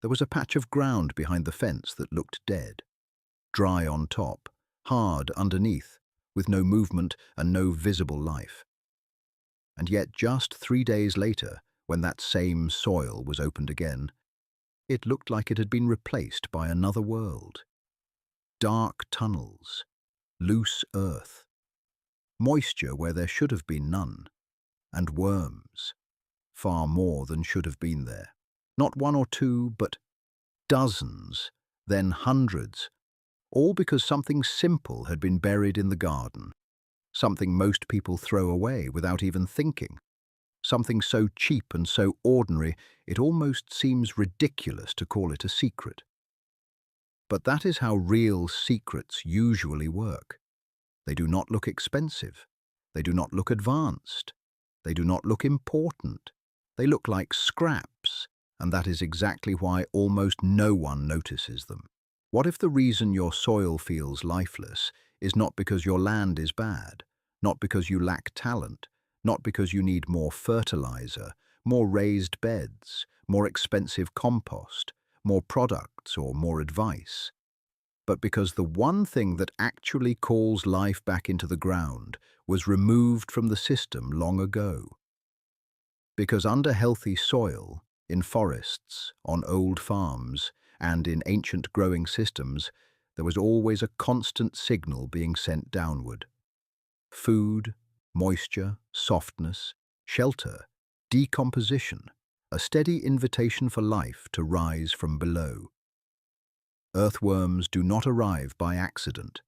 There was a patch of ground behind the fence that looked dead, dry on top, hard underneath, with no movement and no visible life. And yet just 3 days later, when that same soil was opened again, it looked like it had been replaced by another world. Dark tunnels, loose earth, moisture where there should have been none, and worms, far more than should have been there. Not one or two, but dozens, then hundreds, all because something simple had been buried in the garden, something most people throw away without even thinking, something so cheap and so ordinary it almost seems ridiculous to call it a secret. But that is how real secrets usually work. They do not look expensive. They do not look advanced. They do not look important. They look like scraps, and that is exactly why almost no one notices them. What if the reason your soil feels lifeless is not because your land is bad, not because you lack talent, not because you need more fertilizer, more raised beds, more expensive compost, more products or more advice, but because the one thing that actually calls life back into the ground was removed from the system long ago? Because under healthy soil, in forests, on old farms, and in ancient growing systems, there was always a constant signal being sent downward. Food, moisture, softness, shelter, decomposition, a steady invitation for life to rise from below. Earthworms do not arrive by accident.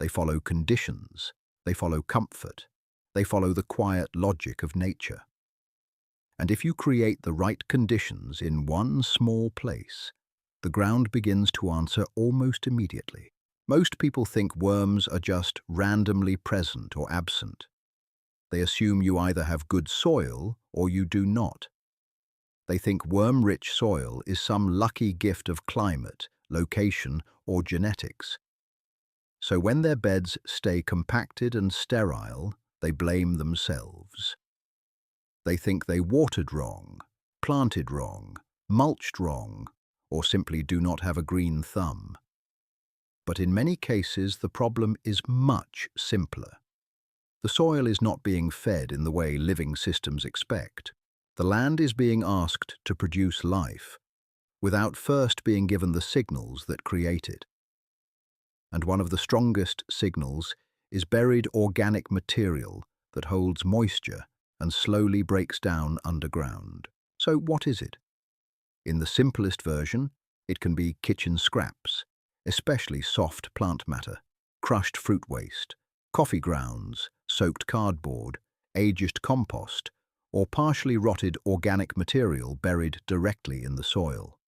They follow conditions, they follow comfort, they follow the quiet logic of nature. And if you create the right conditions in one small place, the ground begins to answer almost immediately. Most people think worms are just randomly present or absent. They assume you either have good soil or you do not. They think worm-rich soil is some lucky gift of climate, location, or genetics. So when their beds stay compacted and sterile, they blame themselves. They think they watered wrong, planted wrong, mulched wrong, or simply do not have a green thumb. But in many cases, the problem is much simpler. The soil is not being fed in the way living systems expect. The land is being asked to produce life, without first being given the signals that create it. And one of the strongest signals is buried organic material that holds moisture and slowly breaks down underground. So what is it? In the simplest version, it can be kitchen scraps, especially soft plant matter, crushed fruit waste, coffee grounds, soaked cardboard, aged compost, or partially rotted organic material buried directly in the soil.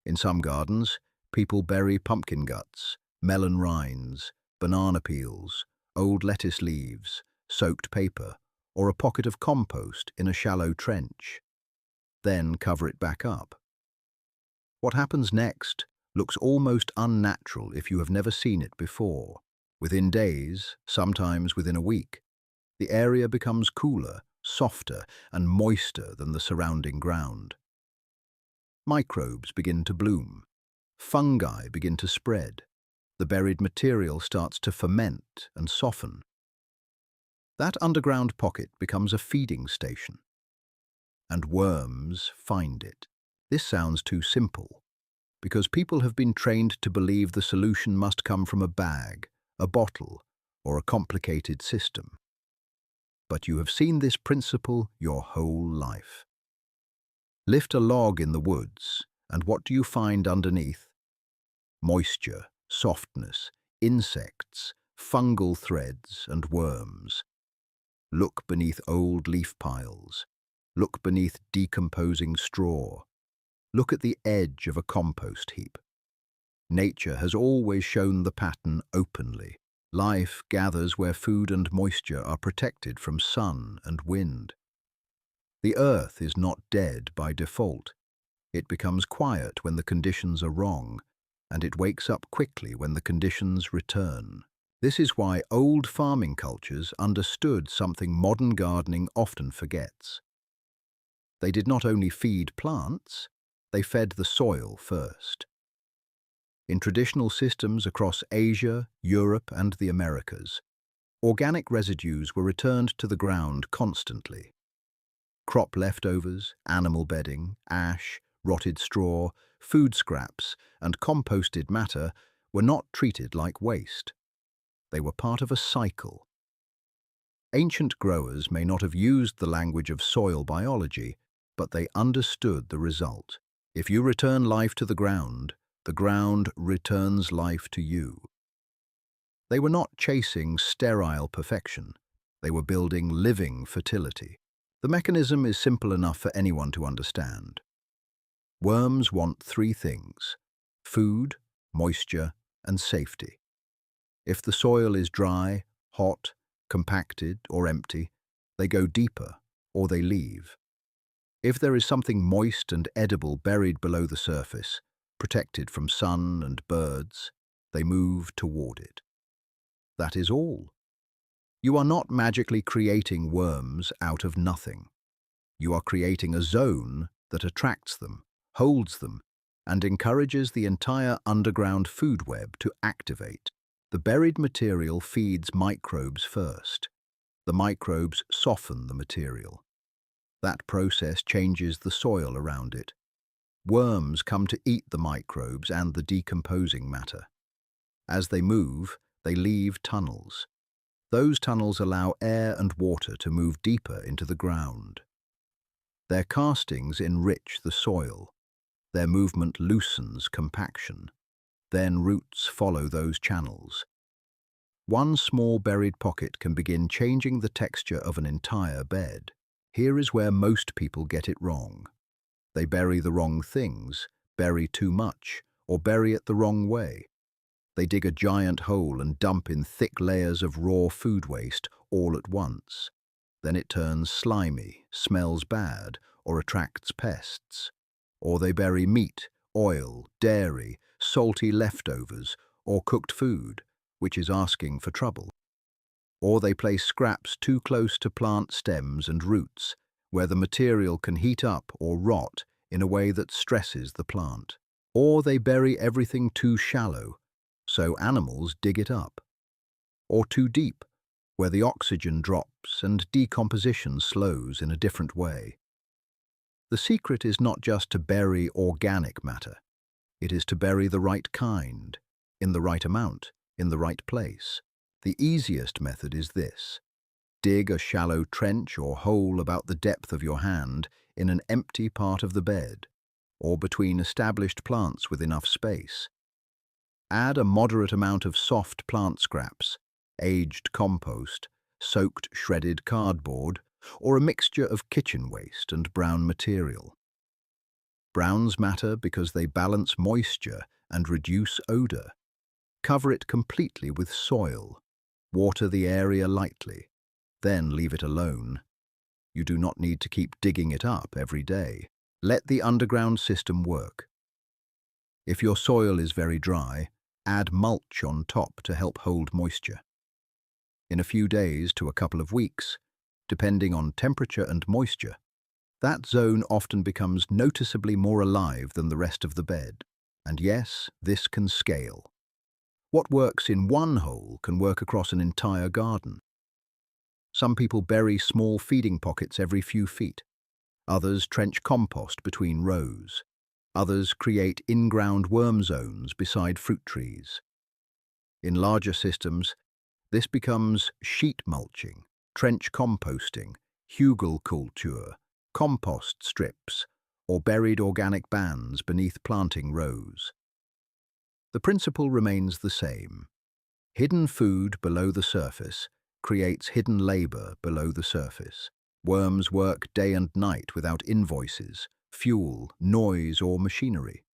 In some gardens, people bury pumpkin guts, melon rinds, banana peels, old lettuce leaves, soaked paper, or a pocket of compost in a shallow trench. Then cover it back up. What happens next looks almost unnatural if you have never seen it before. Within days, sometimes within a week, the area becomes cooler, softer, and moister than the surrounding ground. Microbes begin to bloom. Fungi begin to spread. The buried material starts to ferment and soften. That underground pocket becomes a feeding station. And worms find it. This sounds too simple, because people have been trained to believe the solution must come from a bag, a bottle, or a complicated system. But you have seen this principle your whole life. Lift a log in the woods, and what do you find underneath? Moisture, softness, insects, fungal threads, and worms. Look beneath old leaf piles. Look beneath decomposing straw. Look at the edge of a compost heap. Nature has always shown the pattern openly. Life gathers where food and moisture are protected from sun and wind. The earth is not dead by default. It becomes quiet when the conditions are wrong, and it wakes up quickly when the conditions return. This is why old farming cultures understood something modern gardening often forgets. They did not only feed plants, They fed the soil first. In traditional systems across Asia, Europe, and the Americas, organic residues were returned to the ground constantly. Crop leftovers, animal bedding, ash, rotted straw, food scraps, and composted matter were not treated like waste. They were part of a cycle. Ancient growers may not have used the language of soil biology, but they understood the result. If you return life to the ground returns life to you. They were not chasing sterile perfection. They were building living fertility. The mechanism is simple enough for anyone to understand. Worms want three things: food, moisture, and safety. If the soil is dry, hot, compacted, or empty, they go deeper, or they leave. If there is something moist and edible buried below the surface, protected from sun and birds, they move toward it. That is all. You are not magically creating worms out of nothing. You are creating a zone that attracts them, holds them, and encourages the entire underground food web to activate. The buried material feeds microbes first. The microbes soften the material. That process changes the soil around it. Worms come to eat the microbes and the decomposing matter. As they move, they leave tunnels. Those tunnels allow air and water to move deeper into the ground. Their castings enrich the soil. Their movement loosens compaction. Then roots follow those channels. One small buried pocket can begin changing the texture of an entire bed. Here is where most people get it wrong. They bury the wrong things, bury too much, or bury it the wrong way. They dig a giant hole and dump in thick layers of raw food waste all at once. Then it turns slimy, smells bad, or attracts pests. Or they bury meat, oil, dairy, salty leftovers, or cooked food, which is asking for trouble. Or they place scraps too close to plant stems and roots, where the material can heat up or rot in a way that stresses the plant. Or they bury everything too shallow, so animals dig it up. Or too deep, where the oxygen drops and decomposition slows in a different way. The secret is not just to bury organic matter. It is to bury the right kind, in the right amount, in the right place. The easiest method is this. Dig a shallow trench or hole about the depth of your hand in an empty part of the bed, or between established plants with enough space. Add a moderate amount of soft plant scraps, aged compost, soaked shredded cardboard, or a mixture of kitchen waste and brown material. Browns matter because they balance moisture and reduce odor. Cover it completely with soil. Water the area lightly, then leave it alone. You do not need to keep digging it up every day. Let the underground system work. If your soil is very dry, add mulch on top to help hold moisture. In a few days to a couple of weeks, depending on temperature and moisture, that zone often becomes noticeably more alive than the rest of the bed. And yes, this can scale. What works in one hole can work across an entire garden. Some people bury small feeding pockets every few feet. Others trench compost between rows. Others create in-ground worm zones beside fruit trees. In larger systems, this becomes sheet mulching, trench composting, hugelkultur, compost strips, or buried organic bands beneath planting rows. The principle remains the same. Hidden food below the surface creates hidden labor below the surface. Worms work day and night without invoices, fuel, noise, or machinery.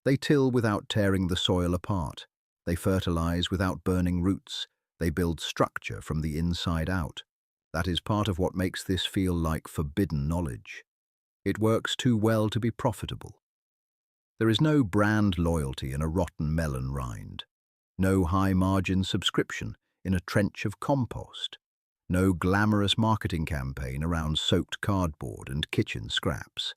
They till without tearing the soil apart. They fertilize without burning roots. They build structure from the inside out. That is part of what makes this feel like forbidden knowledge. It works too well to be profitable. There is no brand loyalty in a rotten melon rind. No high-margin subscription in a trench of compost. No glamorous marketing campaign around soaked cardboard and kitchen scraps.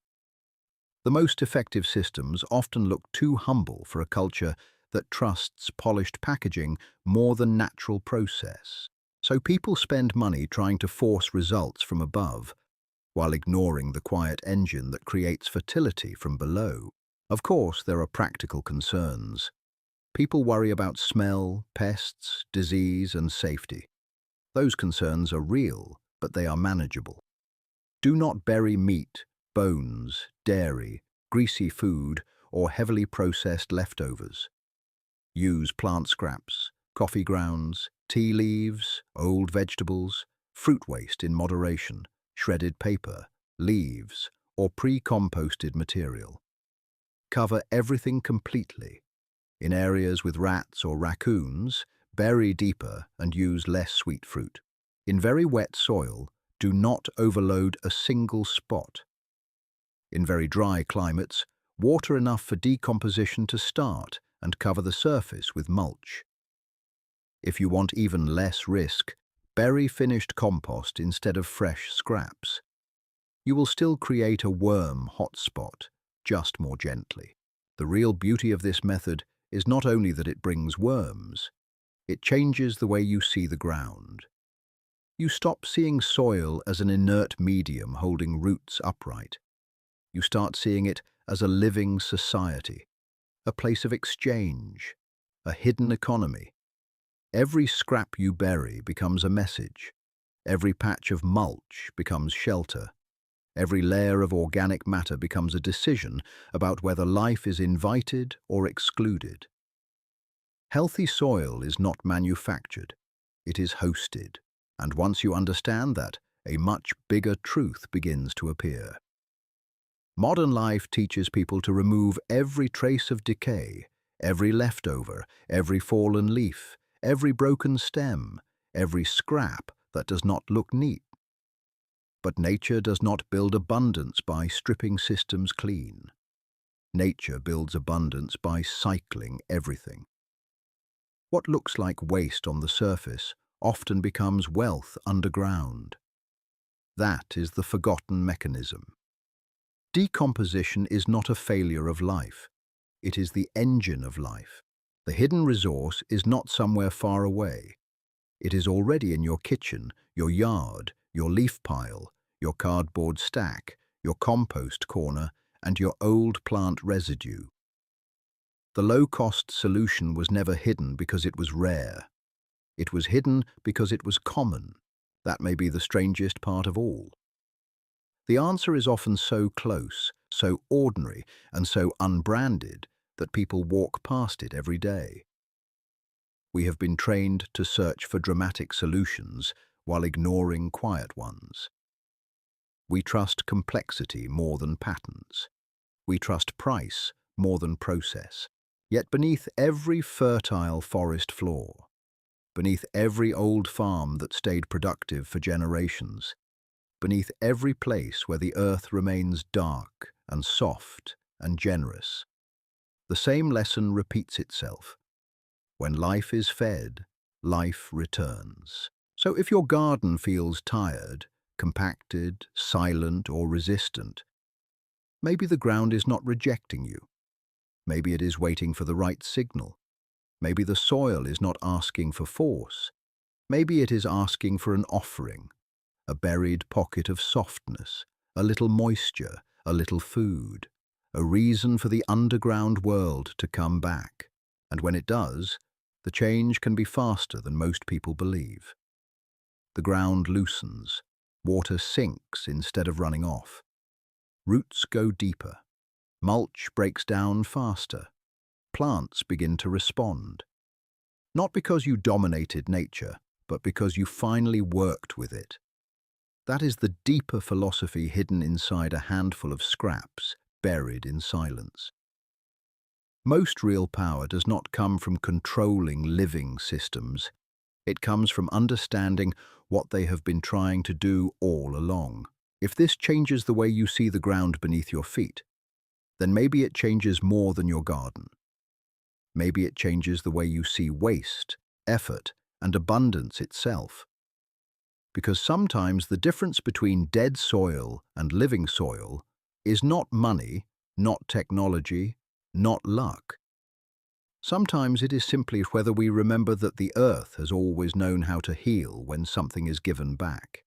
The most effective systems often look too humble for a culture that trusts polished packaging more than natural process. So people spend money trying to force results from above, while ignoring the quiet engine that creates fertility from below. Of course, there are practical concerns. People worry about smell, pests, disease, and safety. Those concerns are real, but they are manageable. Do not bury meat, bones, dairy, greasy food, or heavily processed leftovers. Use plant scraps, coffee grounds, tea leaves, old vegetables, fruit waste in moderation, shredded paper, leaves, or pre-composted material. Cover everything completely. In areas with rats or raccoons, bury deeper and use less sweet fruit. In very wet soil, do not overload a single spot. In very dry climates, water enough for decomposition to start and cover the surface with mulch. If you want even less risk, bury finished compost instead of fresh scraps. You will still create a worm hotspot, just more gently. The real beauty of this method is not only that it brings worms, it changes the way you see the ground. You stop seeing soil as an inert medium holding roots upright. You start seeing it as a living society, a place of exchange, a hidden economy. Every scrap you bury becomes a message. Every patch of mulch becomes shelter. Every layer of organic matter becomes a decision about whether life is invited or excluded. Healthy soil is not manufactured, it is hosted. And once you understand that, a much bigger truth begins to appear. Modern life teaches people to remove every trace of decay, every leftover, every fallen leaf, every broken stem, every scrap that does not look neat. But nature does not build abundance by stripping systems clean. Nature builds abundance by cycling everything. What looks like waste on the surface often becomes wealth underground. That is the forgotten mechanism. Decomposition is not a failure of life. It is the engine of life. The hidden resource is not somewhere far away. It is already in your kitchen, your yard, your leaf pile, your cardboard stack, your compost corner, and your old plant residue. The low-cost solution was never hidden because it was rare. It was hidden because it was common. That may be the strangest part of all. The answer is often so close, so ordinary, and so unbranded that people walk past it every day. We have been trained to search for dramatic solutions while ignoring quiet ones. We trust complexity more than patterns. We trust price more than process. Yet beneath every fertile forest floor, beneath every old farm that stayed productive for generations, beneath every place where the earth remains dark and soft and generous, the same lesson repeats itself. When life is fed, life returns. So if your garden feels tired, compacted, silent, or resistant, maybe the ground is not rejecting you. Maybe it is waiting for the right signal. Maybe the soil is not asking for force. Maybe it is asking for an offering, a buried pocket of softness, a little moisture, a little food, a reason for the underground world to come back. And when it does, the change can be faster than most people believe. The ground loosens, water sinks instead of running off. Roots go deeper. Mulch breaks down faster. Plants begin to respond. Not because you dominated nature, but because you finally worked with it. That is the deeper philosophy hidden inside a handful of scraps, buried in silence. Most real power does not come from controlling living systems. It comes from understanding what they have been trying to do all along. If this changes the way you see the ground beneath your feet, then maybe it changes more than your garden. Maybe it changes the way you see waste, effort, and abundance itself. Because sometimes the difference between dead soil and living soil is not money, not technology, not luck. Sometimes it is simply whether we remember that the earth has always known how to heal when something is given back.